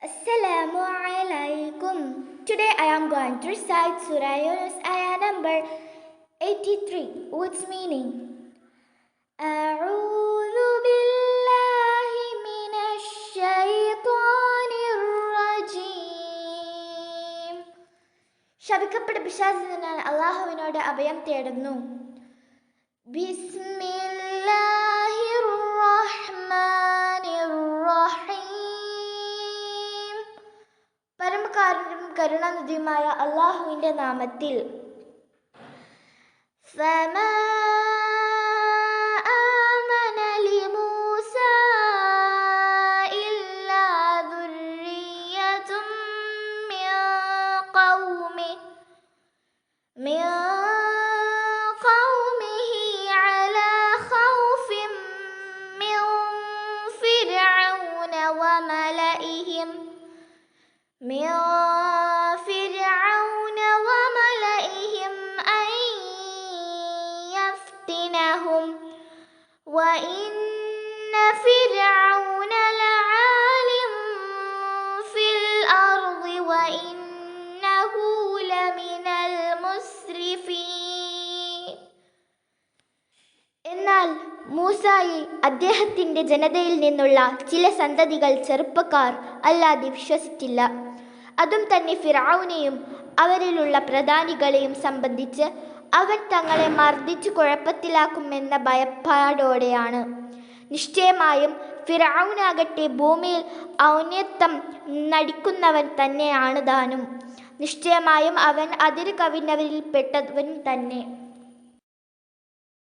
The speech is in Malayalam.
Assalamu alaikum. Today I am going to recite Surah Yunus ayah number 83. What's meaning? A'udhu billahi minash shaitanir rajim. ശപിക്കപ്പെട്ട പിശാചിൽ നിന്നാണ് അള്ളാഹുവിനോട് അഭയം തേടുന്നു. ബിസ്മില്ലാഹിർ റഹ്മാനിർ റഹീം. പരമകാരുണ്യവും കരുണാനിധിയുമായ അള്ളാഹുവിൻ്റെ നാമത്തിൽ. ഫമാ ആമന ലിമൂസാ ഇല്ലാ ദുർരിയ്യതും മിൻ ഖൗമിഹി അലാ ഖൗഫിൻ മിൻ ഫിർഔന വമലഇഹിം أن يفتنهم وإن فرعون لعال في الأرض وإنه لمن المسرفين. എന്നാൽ മൂസായെ അദ്ദേഹത്തിൻ്റെ ജനതയിൽ നിന്നുള്ള ചില സന്തതികൾ ചെറുപ്പക്കാർ അല്ലാതെ വിശ്വസിച്ചില്ല. അതും തന്നെ ഫിർഔനെയും അവരിലുള്ള പ്രധാനികളെയും സംബന്ധിച്ച് അവൻ തങ്ങളെ മർദ്ദിച്ചു കുഴപ്പത്തിലാക്കുമെന്ന ഭയപ്പാടോടെയാണ്. നിശ്ചയമായും ഫിർഔനാകട്ടെ ഭൂമിയിൽ ഔന്നത്യം നടിക്കുന്നവൻ തന്നെയാണ് താനും. നിശ്ചയമായും അവൻ അതിര് കവിഞ്ഞവരിൽ പെട്ടവൻ തന്നെ.